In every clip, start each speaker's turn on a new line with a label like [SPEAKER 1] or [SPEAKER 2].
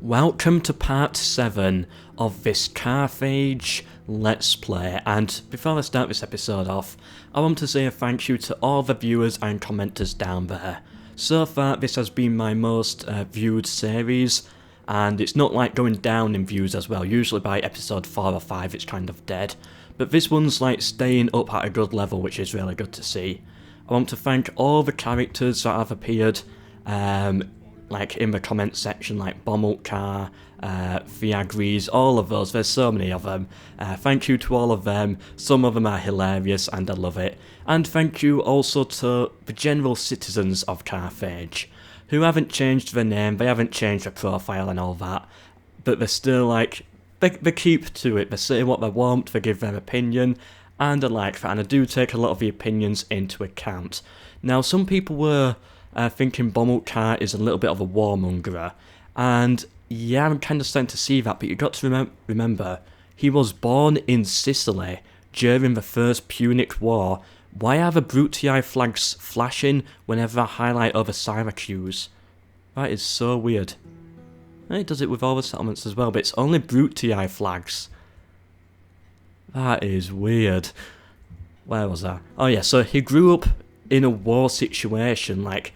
[SPEAKER 1] Welcome to part 7 of this Carthage Let's Play, and before I start this episode off, I want to say a thank you to all the viewers and commenters down there. So far this has been my most viewed series, and it's not like going down in views as well. Usually by episode 4 or 5 it's kind of dead, but this one's like staying up at a good level, which is really good to see. I want to thank all the characters that have appeared, like in the comment section, like Bomilkar, Viagris, all of those. There's so many of them. Thank you to all of them. Some of them are hilarious and I love it. And thank you also to the general citizens of Carthage, who haven't changed their name, they haven't changed their profile and all that, but they're still like, they keep to it, they say what they want, they give their opinion, and I like that, and I do take a lot of the opinions into account. Now, some people were thinking Bomilkar is a little bit of a warmonger, and yeah, I'm kind of starting to see that, but you've got to remember, he was born in Sicily during the First Punic War. Why are the Brutii flags flashing whenever I highlight over Syracuse? That is so weird. It does it with all the settlements as well, but it's only Brutii flags. That is weird. Where was that? Oh yeah, so he grew up in a war situation, like,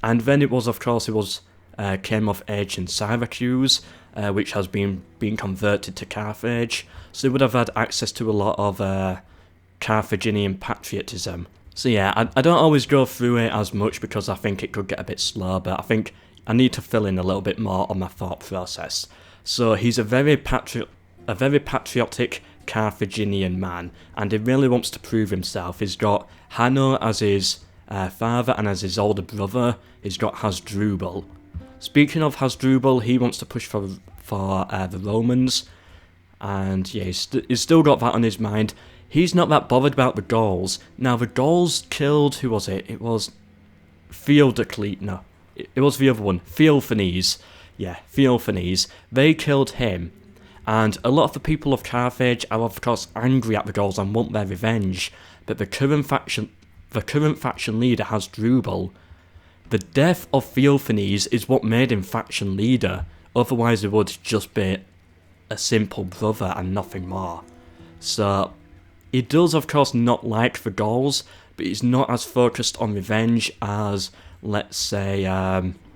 [SPEAKER 1] and then it was, of course, it was came of age in Syracuse, which has been converted to Carthage, so he would have had access to a lot of Carthaginian patriotism. So yeah, I don't always go through it as much because I think it could get a bit slow, but I think I need to fill in a little bit more on my thought process. So he's a very patriotic Carthaginian man, and he really wants to prove himself. He's got Hanno as his father, and as his older brother, he's got Hasrubal. Speaking of Hasrubal, he wants to push for the Romans, and yeah, he's still got that on his mind. He's not that bothered about the Gauls. Now, the Gauls killed, who was it? It was Theodocles, no, it was the other one, Theophanes. Yeah, Theophanes. They killed him. And a lot of the people of Carthage are of course angry at the Gauls and want their revenge, but the current faction leader, Hasrubal, the death of Theophanes is what made him faction leader, otherwise he would just be a simple brother and nothing more. So, he does of course not like the Gauls, but he's not as focused on revenge as, let's say,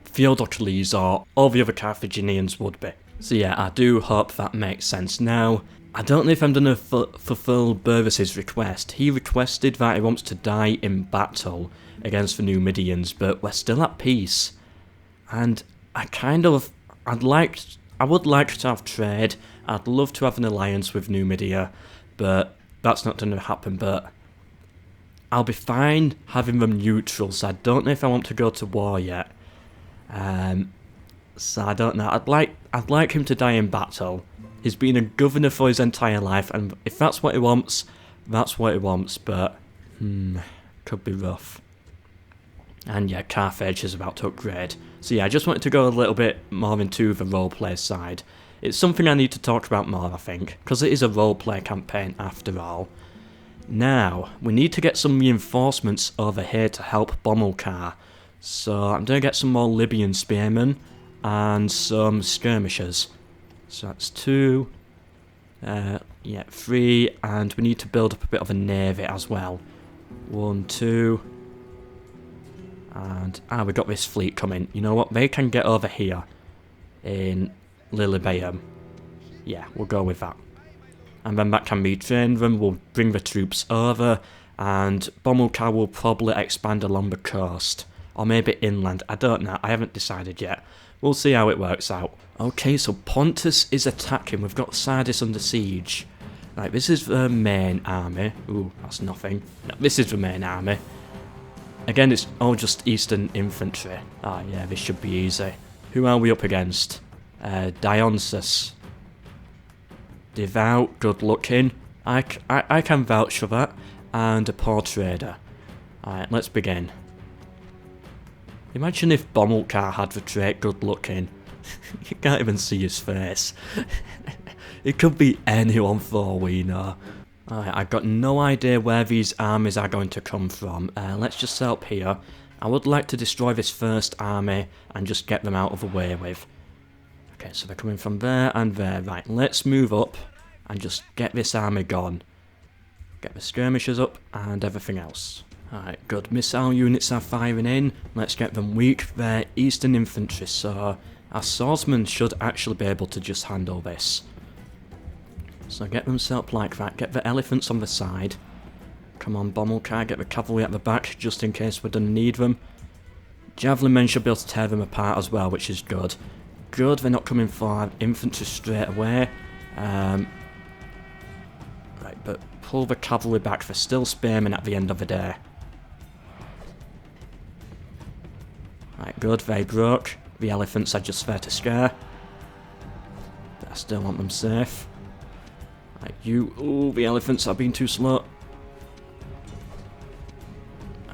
[SPEAKER 1] Theodocles or all the other Carthaginians would be. So yeah, I do hope that makes sense. Now, I don't know if I'm going to fulfill Burrus's request. He requested that he wants to die in battle against the Numidians, but we're still at peace. And I would like to have trade. I'd love to have an alliance with Numidia, but that's not going to happen. But I'll be fine having them neutral, so I don't know if I want to go to war yet. So I don't know. I'd like him to die in battle. He's been a governor for his entire life, and if that's what he wants, that's what he wants, but could be rough. And yeah, Carthage is about to upgrade. So yeah, I just wanted to go a little bit more into the roleplay side. It's something I need to talk about more, I think, because it is a roleplay campaign after all. Now, we need to get some reinforcements over here to help Bomilkar. So I'm going to get some more Libyan spearmen and some skirmishers. So that's 2, 3, and we need to build up a bit of a navy as well. 1, 2, and we got this fleet coming. You know what, they can get over here in Lilybaeum. Yeah, we'll go with that. And then that can retrain them, we'll bring the troops over, and Bomilkar will probably expand along the coast. Or maybe inland, I don't know, I haven't decided yet. We'll see how it works out. Okay, so Pontus is attacking, we've got Sardis under siege. Right, this is the main army. Ooh, that's nothing. No, this is the main army. Again, it's all just Eastern infantry. Ah, yeah, this should be easy. Who are we up against? Dionysus. Devout, good looking. I can vouch for that. And a poor trader. Alright, let's begin. Imagine if Bomilkar had the trait good looking. You can't even see his face. It could be anyone for all we know. Alright, I've got no idea where these armies are going to come from. Let's just set up here. I would like to destroy this first army and just get them out of the way with. Okay, so they're coming from there and there. Right, let's move up and just get this army gone. Get the skirmishers up and everything else. Alright, good. Missile units are firing in. Let's get them weak. They're eastern infantry, so our swordsmen should actually be able to just handle this. So get them set up like that. Get the elephants on the side. Come on, Bomilkar, get the cavalry at the back just in case we're going to need them. Javelin men should be able to tear them apart as well, which is good. Good, they're not coming for infantry straight away. Right, but pull the cavalry back. They're still spearmen at the end of the day. Right, good, they broke. The elephants are just there to scare. But I still want them safe. Right, ooh, the elephants are being too slow.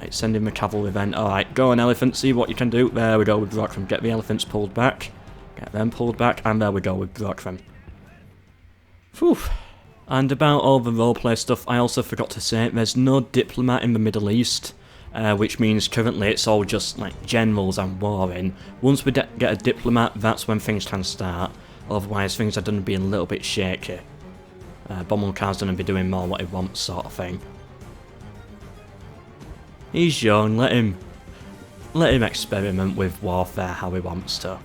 [SPEAKER 1] Right, send in the cavalry then. Alright, go on elephant, see what you can do. There we go, we broke them. Get the elephants pulled back. Get them pulled back, and there we go, we broke them. Phew. And about all the roleplay stuff, I also forgot to say, there's no diplomat in the Middle East. Which means currently it's all just like generals and warring. Once we get a diplomat, that's when things can start. Otherwise things are going to be a little bit shaky. Bomilkar's going to be doing more what he wants, sort of thing. He's young, let him experiment with warfare how he wants to.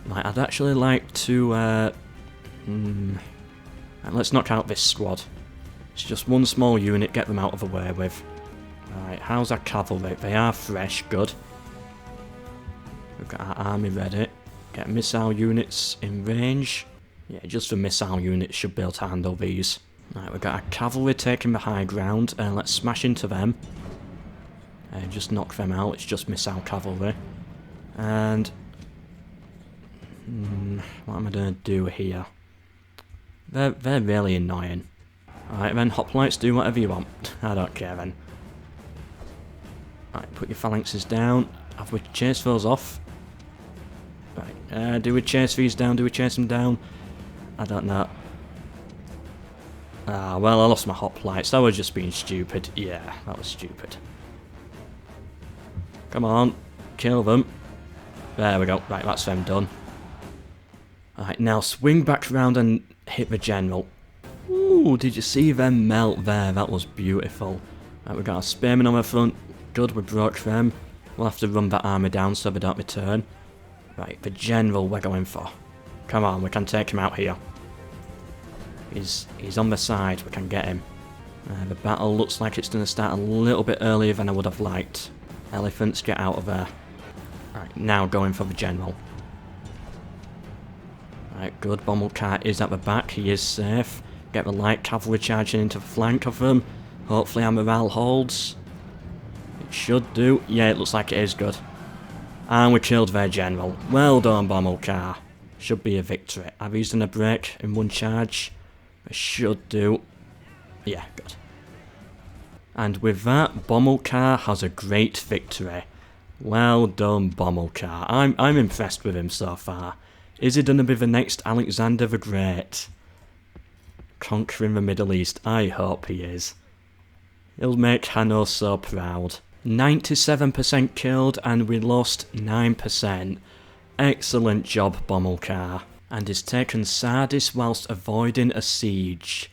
[SPEAKER 1] Right, I'd actually like to let's knock out this squad. It's just one small unit, get them out of the way with. Alright, how's our cavalry? They are fresh, good. We've got our army ready. Get missile units in range. Yeah, just the missile units should be able to handle these. Right, we've got our cavalry taking the high ground. Let's smash into them. Just knock them out, it's just missile cavalry. And what am I going to do here? They're really annoying. Alright then, hoplites, do whatever you want. I don't care then. Right, put your phalanxes down. Have we chased those off? Right, do we chase these down? Do we chase them down? I don't know. Ah, well, I lost my hoplites. That was just being stupid. Yeah, that was stupid. Come on, kill them. There we go. Right, that's them done. Alright, now swing back round and hit the general. Ooh, did you see them melt there? That was beautiful. Right, we've got our spearmen on the front. Good, we broke them. We'll have to run that army down so they don't return. Right, the general we're going for. Come on, we can take him out here. He's on the side, we can get him. The battle looks like it's going to start a little bit earlier than I would have liked. Elephants, get out of there. Right, now going for the general. Right, good. Bomilkar is at the back. He is safe. Get the light cavalry charging into the flank of them. Hopefully our morale holds. It should do. Yeah, it looks like it is good. And we killed their general. Well done, Bomilkar. Should be a victory. I've used a break in one charge. It should do. Yeah, good. And with that, Bomilkar has a great victory. Well done, Bomilkar. I'm impressed with him so far. Is he going to be the next Alexander the Great? Conquering the Middle East. I hope he is. He'll make Hanno so proud. 97% killed and we lost 9%. Excellent job, Bomilkar. And he's taken Sardis whilst avoiding a siege.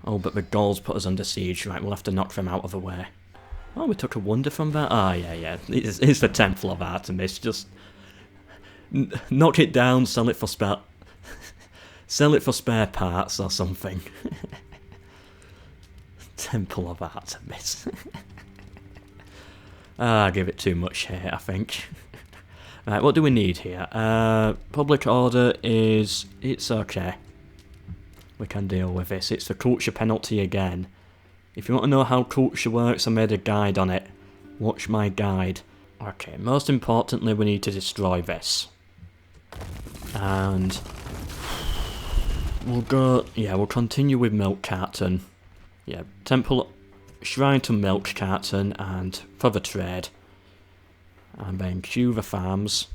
[SPEAKER 1] Oh, but the Gauls put us under siege. Right, we'll have to knock them out of the way. Oh, we took a wonder from that? Ah, yeah. It's the Temple of Artemis. Just knock it down, sell it for spare... sell it for spare parts or something. Temple of Artemis. I give it too much here, I think. Right, what do we need here? Public order is... it's okay. We can deal with this. It's the culture penalty again. If you want to know how culture works, I made a guide on it. Watch my guide. Okay, most importantly, we need to destroy this. And we'll go... yeah, we'll continue with Milk Carton. Yeah, temple... shrine to Milk Carton and for the trade. And then queue the farms.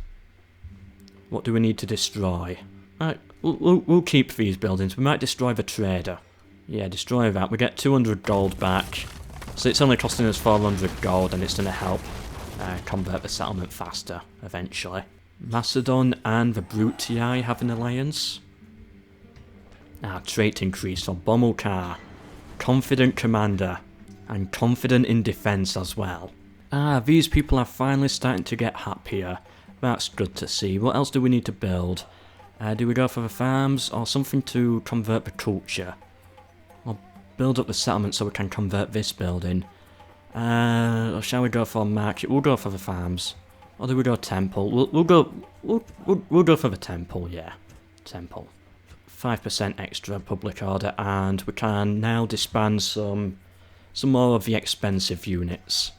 [SPEAKER 1] What do we need to destroy? Right, we'll keep these buildings. We might destroy the trader. Yeah, destroy that. We get 200 gold back. So it's only costing us 400 gold and it's going to help convert the settlement faster, eventually. Macedon and the Brutii have an alliance. Trait increase for Bomilkar. Confident commander. And confident in defence as well. These people are finally starting to get happier. That's good to see. What else do we need to build? Do we go for the farms or something to convert the culture? Or build up the settlement so we can convert this building? Or shall we go for market? We'll go for the farms. Or do we go temple? We'll go for the temple, yeah. Temple. 5% extra public order, and we can now disband some more of the expensive units.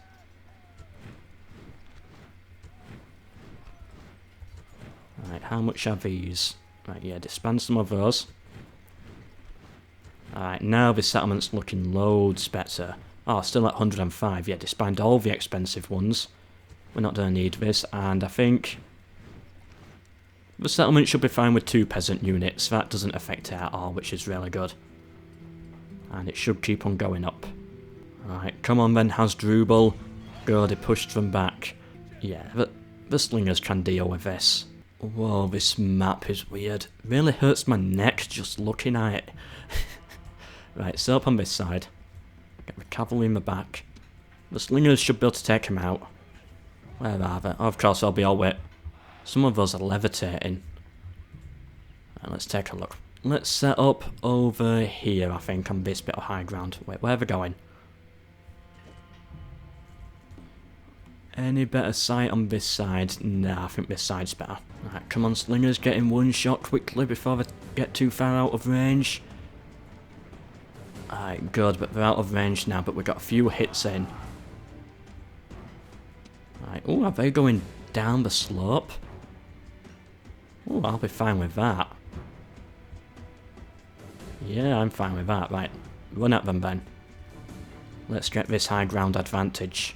[SPEAKER 1] Right, how much are these? Right, yeah, disband some of those. Alright, now the settlement's looking loads better. Oh, still at 105. Yeah, disband all the expensive ones. We're not going to need this, and I think the settlement should be fine with 2 peasant units. That doesn't affect it at all, which is really good. And it should keep on going up. Alright, come on then, Hasrubal. Good, he pushed them back. Yeah, the slingers can deal with this. Whoa, this map is weird. Really hurts my neck just looking at it. Right, set up on this side. Get the cavalry in the back. The slingers should be able to take him out. Where are they? Oh, of course, they'll be all wet. Some of us are levitating. Right, let's take a look. Let's set up over here, I think, on this bit of high ground. Wait, where are they going? Any better sight on this side? Nah, I think this side's better. Right, come on, slingers, get in one shot quickly before they get too far out of range. Alright, good, but they're out of range now, but we've got a few hits in. Right, oh, are they going down the slope? Oh, I'll be fine with that. Yeah, I'm fine with that. Right, run at them then. Let's get this high ground advantage.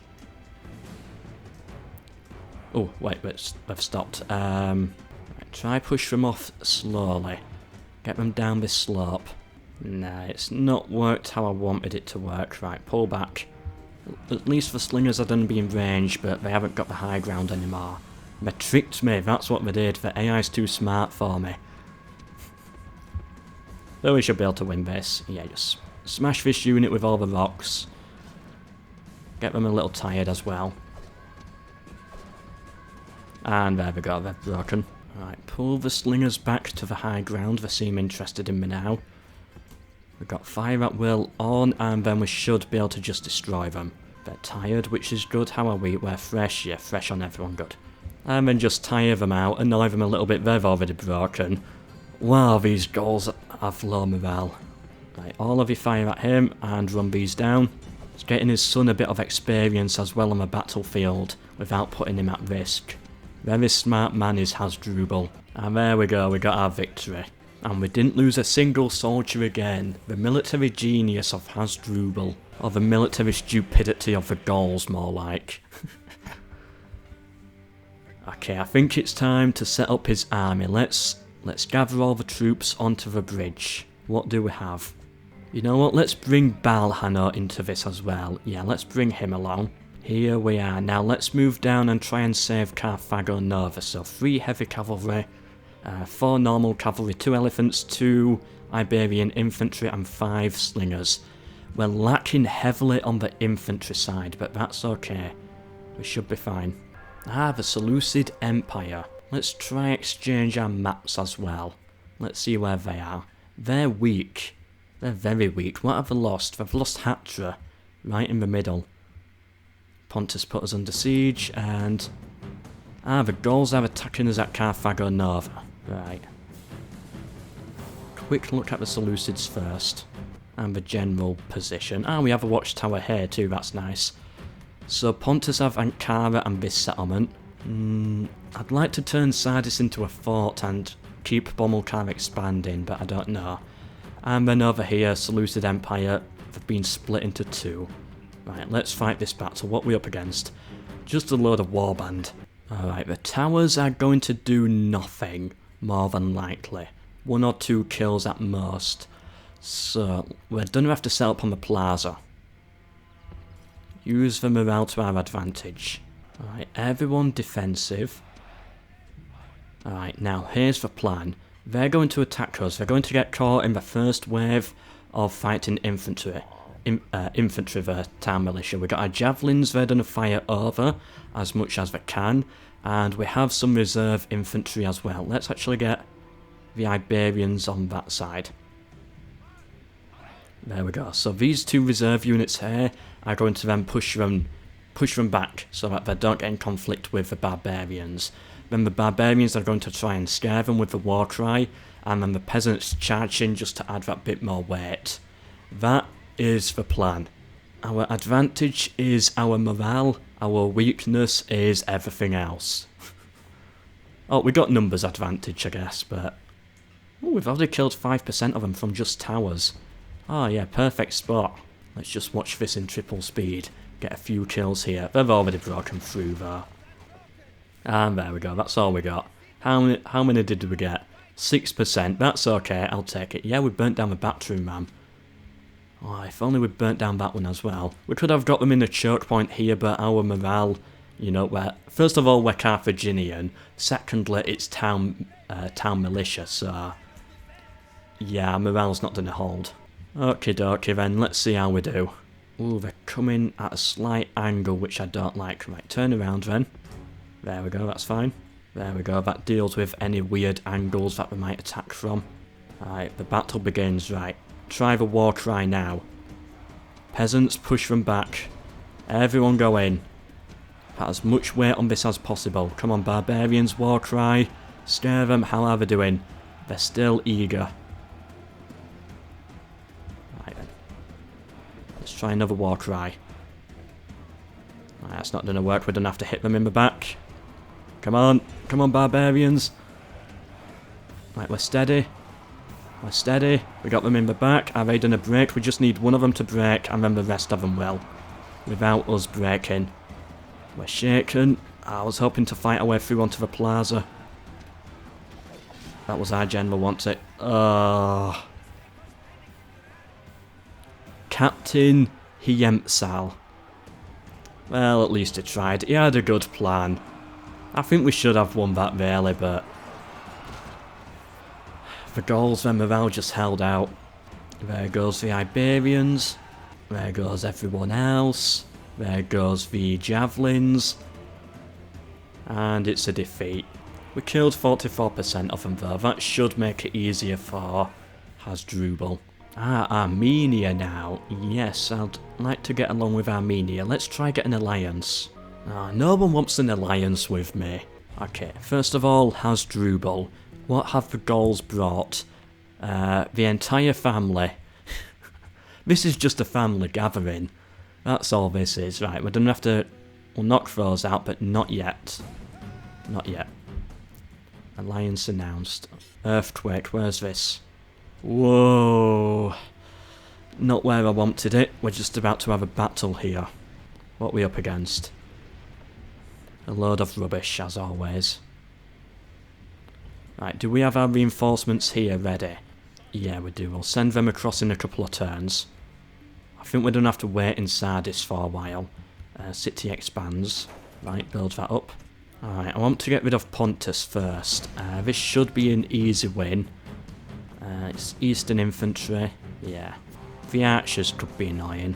[SPEAKER 1] Oh, wait, they've stopped. Right, try push them off slowly. Get them down this slope. Nah, it's not worked how I wanted it to work. Right, pull back. At least the slingers are going to be in range, but they haven't got the high ground anymore. They tricked me, that's what they did. The AI's too smart for me. Though we should be able to win this. Yeah, just smash this unit with all the rocks. Get them a little tired as well. And there we go, they're broken. Right, pull the slingers back to the high ground. They seem interested in me now. We've got fire at will on, and then we should be able to just destroy them. They're tired, which is good. How are we? We're fresh. Yeah, fresh on everyone, good. And then just tire them out, annoy them a little bit. They've already broken. Wow, these Gauls have low morale. Right, all of you fire at him and run these down. It's getting his son a bit of experience as well on the battlefield without putting him at risk. Very smart man is Hasrubal. And there we go, we got our victory. And we didn't lose a single soldier again. The military genius of Hasrubal. Or the military stupidity of the Gauls, more like. Okay, I think it's time to set up his army. Let's gather all the troops onto the bridge. What do we have? You know what, let's bring Balhano into this as well. Yeah, let's bring him along. Here we are. Now let's move down and try and save Carthago Nova. So 3 heavy cavalry, 4 normal cavalry, 2 elephants, 2 Iberian infantry and 5 slingers. We're lacking heavily on the infantry side, but that's okay. We should be fine. The Seleucid Empire. Let's try exchange our maps as well. Let's see where they are. They're weak. They're very weak. What have they lost? They've lost Hatra, right in the middle. Pontus put us under siege, and... the Gauls are attacking us at Carthago Nova. Right. Quick look at the Seleucids first. And the general position. We have a watchtower here too, that's nice. So Pontus have Ankara and this settlement. I'd like to turn Sardis into a fort and keep Bomilkar expanding, but I don't know. And then over here, Seleucid Empire, they've been split into 2. Right, let's fight this battle. What are we up against? Just a load of warband. Alright, the towers are going to do nothing, more than likely. 1 or 2 kills at most. So, we're going to have to set up on the plaza. Use the morale to our advantage. Alright, everyone defensive. Alright, now here's the plan. They're going to attack us. They're going to get caught in the first wave of fighting infantry. Infantry, the town militia. We've got our javelins they're going to fire over as much as they can. And we have some reserve infantry as well. Let's actually get the Iberians on that side. There we go. So these two reserve units here are going to then push them back so that they don't get in conflict with the barbarians. Then the barbarians are going to try and scare them with the war cry, and then the peasants charge in just to add that bit more weight. That is the plan. Our advantage is our morale, our weakness is everything else. Oh, we got numbers advantage, I guess, but... Oh, we've already killed 5% of them from just towers. Oh yeah, perfect spot. Let's just watch this in triple speed. Get a few kills here. They've already broken through though. And there we go, that's all we got. How many did we get? 6%, that's okay, I'll take it. Yeah, we burnt down the bathroom, man. Oh, if only we burnt down that one as well. We could have got them in a choke point here, but our morale, you know, first of all, we're Carthaginian. Secondly, it's town militia, so... Yeah, morale's not gonna hold. Okie dokie then, let's see how we do. Ooh, they're coming at a slight angle, which I don't like. Right, turn around then. There we go, that's fine. There we go, that deals with any weird angles that we might attack from. Alright, the battle begins, right. Try the war cry now. Peasants, push them back. Everyone go in. Put as much weight on this as possible. Come on, barbarians, war cry. Scare them, how are they doing? They're still eager. Right then. Let's try another war cry. Right, that's not going to work, we're going to have to hit them in the back. Come on, barbarians. Right, we're steady. We're steady. We got them in the back. Are they done a break? We just need one of them to break, and then the rest of them will. Without us breaking. We're shaken. I was hoping to fight our way through onto the plaza. That was our general, wants it. Captain Hiemsal. Well, at least he tried. He had a good plan. I think we should have won that really, but... The Gauls, their morale just held out. There goes the Iberians. There goes everyone else. There goes the javelins. And it's a defeat. We killed 44% of them though. That should make it easier for Hasrubal. Armenia now. Yes, I'd like to get along with Armenia. Let's try get an alliance. No one wants an alliance with me. Okay, first of all, Hasrubal. What have the Gauls brought? The entire family. This is just a family gathering. That's all this is. Right, we're gonna have to... We'll knock those out, but not yet. Not yet. Alliance announced. Earthquake, where's this? Whoa. Not where I wanted it. We're just about to have a battle here. What are we up against? A load of rubbish, as always. Right, do we have our reinforcements here ready? Yeah, we do. We'll send them across in a couple of turns. I think we're going to have to wait in Sardis for a while. City expands. Right, build that up. Alright, I want to get rid of Pontus first. This should be an easy win. It's Eastern Infantry. Yeah. The archers could be annoying.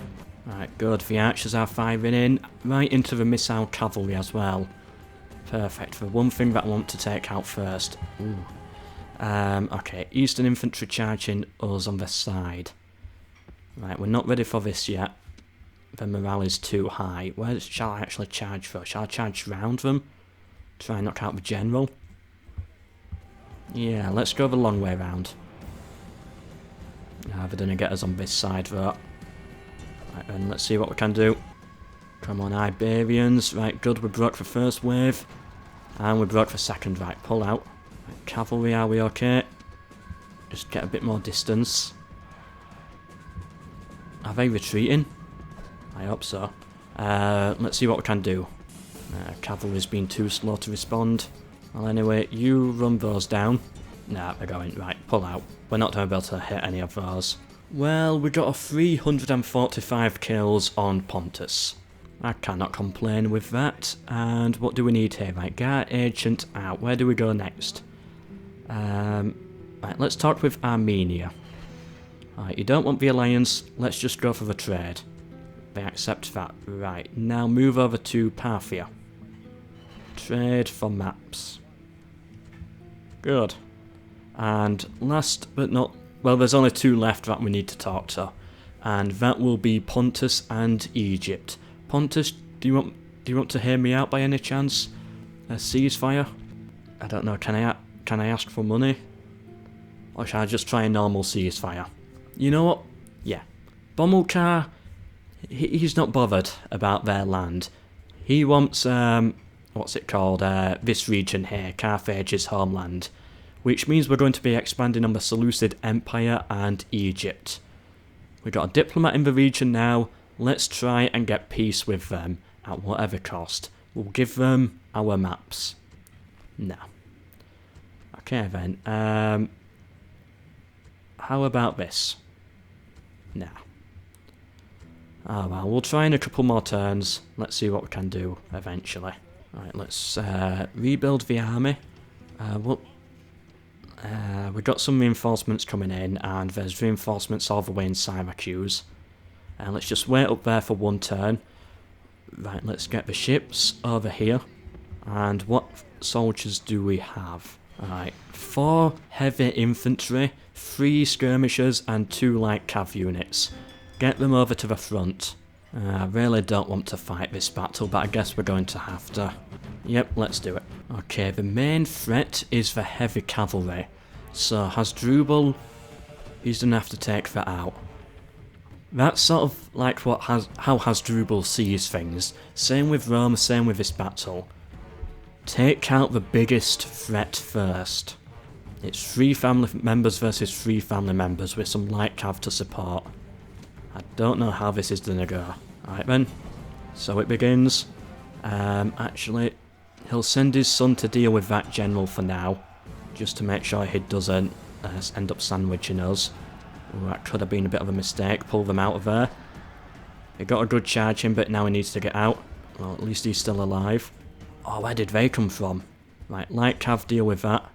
[SPEAKER 1] Alright, good. The archers are firing in. Right into the missile cavalry as well. Perfect. The one thing that I want to take out first. Ooh. Okay, Eastern Infantry charging us on the side. Right, we're not ready for this yet. The morale is too high. Where shall I actually charge for? Shall I charge round them? Try and knock out the general? Yeah, let's go the long way round. They're going to get us on this side though. Right then, let's see what we can do. Come on, Iberians. Right, good, we broke the first wave. And we broke the second. Right, pull out. Right, cavalry, are we okay? Just get a bit more distance. Are they retreating? I hope so. Let's see what we can do. Cavalry's been too slow to respond. Well, anyway, you run those down. Nah, they're going. Right, pull out. We're not going to be able to hit any of those. Well, we got a 345 kills on Pontus. I cannot complain with that. And what do we need here? Right, Guard Agent out. Where do we go next? Right, let's talk with Armenia. Alright, you don't want the alliance, let's just go for the trade. They accept that. Right, now move over to Parthia. Trade for maps. Good. And last but not... Well, there's only 2 left that we need to talk to. And that will be Pontus and Egypt. Pontus, do you want to hear me out by any chance? A ceasefire? I don't know, can I ask for money? Or shall I just try a normal ceasefire? You know what? Yeah. Bomilkar, he's not bothered about their land. He wants, what's it called? This region here, Carthage's homeland. Which means we're going to be expanding on the Seleucid Empire and Egypt. We've got a diplomat in the region now. Let's try and get peace with them at whatever cost. We'll give them our maps. No. Okay then. How about this? No. Oh well, we'll try in a couple more turns. Let's see what we can do eventually. Right, let's rebuild the army. We've got some reinforcements coming in, and there's reinforcements all the way in Syracuse. Let's just wait up there for 1 turn. Right, let's get the ships over here. And what soldiers do we have? Alright, 4 heavy infantry, 3 skirmishers, and 2 light cav units. Get them over to the front. I really don't want to fight this battle, but I guess we're going to have to. Yep, let's do it. Okay, the main threat is the heavy cavalry. So Hasrubal, he's gonna have to take that out. That's sort of like how Hasrubal sees things. Same with Rome, same with this battle. Take out the biggest threat first. It's 3 family members versus 3 family members with some light cav to support. I don't know how this is gonna go. Alright then, so it begins. Actually, he'll send his son to deal with that general for now, just to make sure he doesn't end up sandwiching us. Ooh, that could have been a bit of a mistake, pull them out of there. He got a good charge in, but now he needs to get out. Well, at least he's still alive. Oh, where did they come from? Right, light cav, deal with that.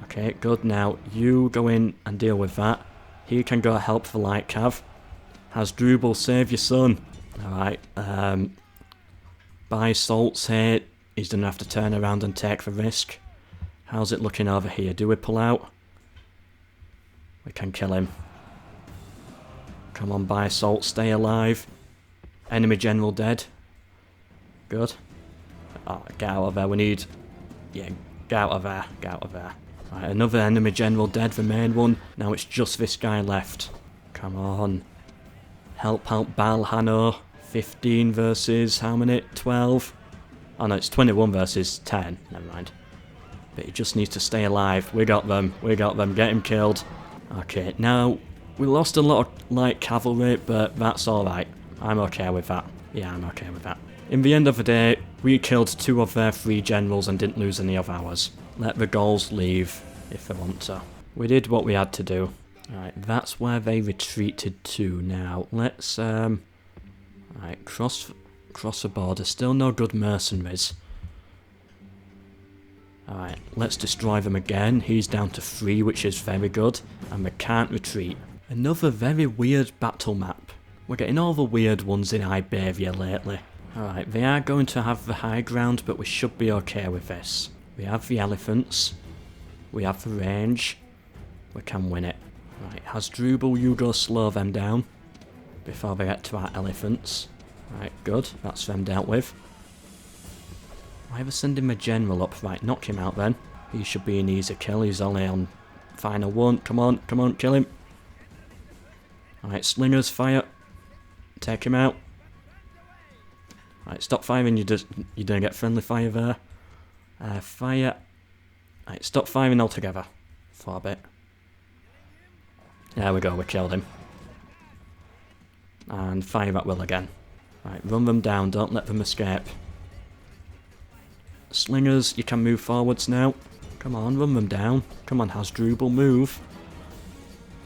[SPEAKER 1] Okay, good, now you go in and deal with that. He can go help the light cav. Hasrubal, save your son. Alright, buy salts here. He's gonna have to turn around and take the risk. How's it looking over here? Do we pull out? We can kill him. Come on, buy salt, stay alive. Enemy general dead. Good. Oh, get out of there, we need... Yeah, get out of there, get out of there. Right, another enemy general dead, the main one. Now it's just this guy left. Come on. Help out Balhano. 15 versus how many? 12? Oh no, it's 21 versus 10. Never mind. But he just needs to stay alive. We got them. We got them. Get him killed. Okay, now, we lost a lot of light cavalry, but that's alright. I'm okay with that. Yeah, I'm okay with that. In the end of the day, we killed 2 of their 3 generals and didn't lose any of ours. Let the Gauls leave, if they want to. We did what we had to do. Alright, that's where they retreated to now. Let's, alright, cross the border. Still no good mercenaries. Alright, let's destroy them again. He's down to 3, which is very good. And we can't retreat. Another very weird battle map. We're getting all the weird ones in Iberia lately. Alright, they are going to have the high ground, but we should be okay with this. We have the elephants. We have the range. We can win it. Right, Hasrubal, you go slow them down before they get to our elephants. Right, good. That's them dealt with. Why are they sending my general up? Right, knock him out then. He should be an easy kill. He's only on final 1. Come on, kill him. Alright, slingers, fire. Take him out. Right, stop firing. You don't get friendly fire there. Fire. Right, stop firing altogether. For a bit. There we go, we killed him. And fire at will again. Right, run them down, don't let them escape. Slingers, you can move forwards now. Come on, run them down. Come on, Hasrubal, move.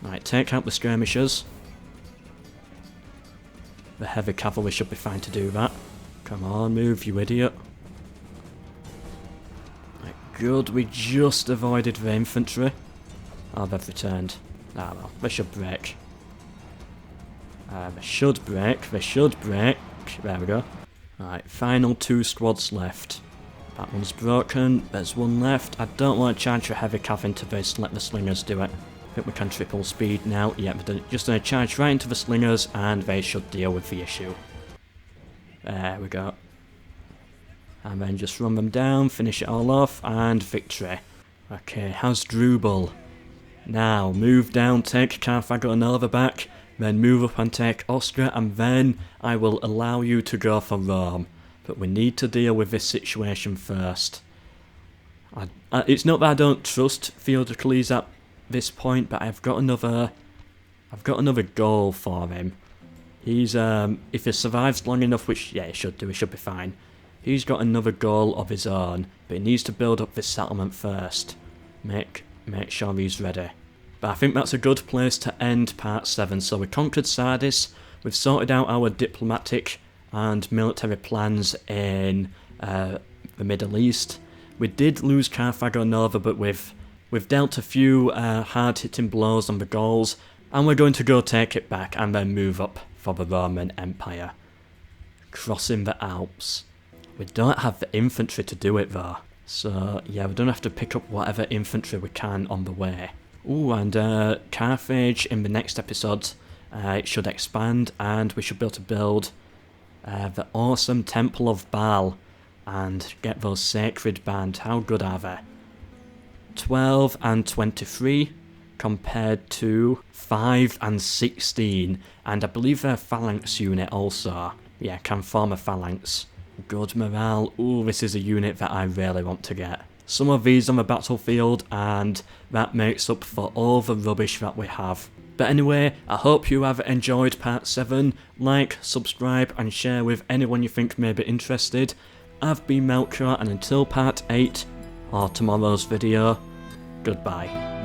[SPEAKER 1] Right, take out the skirmishers. The heavy cavalry should be fine to do that. Come on, move, you idiot. Right, good, we just avoided the infantry. Oh, they've returned. Ah well, they should break. They should break, they should break. There we go. Right, final 2 squads left. That one's broken, there's one left. I don't want to charge a heavy cav into this, let the slingers do it. I think we can triple speed now. Yeah, we're just going to charge right into the slingers and they should deal with the issue. There we go. And then just run them down, finish it all off, and victory. Okay, Hasrubal. Now, move down, take Carthago back, then move up and take Austria, and then I will allow you to go for Rome. But we need to deal with this situation first. It's not that I don't trust Theodocles at this point, but I've got another goal for him. He's if he survives long enough, which yeah he should do, he should be fine. He's got another goal of his own, but he needs to build up this settlement first. Make sure he's ready. But I think that's a good place to end part 7. So we conquered Sardis, we've sorted out our diplomatic and military plans in the Middle East. We did lose Carthago Nova, but we've dealt a few hard-hitting blows on the Gauls, and we're going to go take it back and then move up for the Roman Empire. Crossing the Alps. We don't have the infantry to do it though, so yeah, we're going to have to pick up whatever infantry we can on the way. Ooh, and Carthage in the next episode, it should expand and we should be able to build the awesome Temple of Baal and get those sacred bands. How good are they? 12 and 23 compared to 5 and 16, and I believe their phalanx unit also, yeah, can form a phalanx. Good morale. Ooh, this is a unit that I really want to get. Some of these on the battlefield, and that makes up for all the rubbish that we have. But anyway, I hope you have enjoyed part 7. Like, subscribe and share with anyone you think may be interested. I've been MELKOR, and until part 8, or tomorrow's video, goodbye.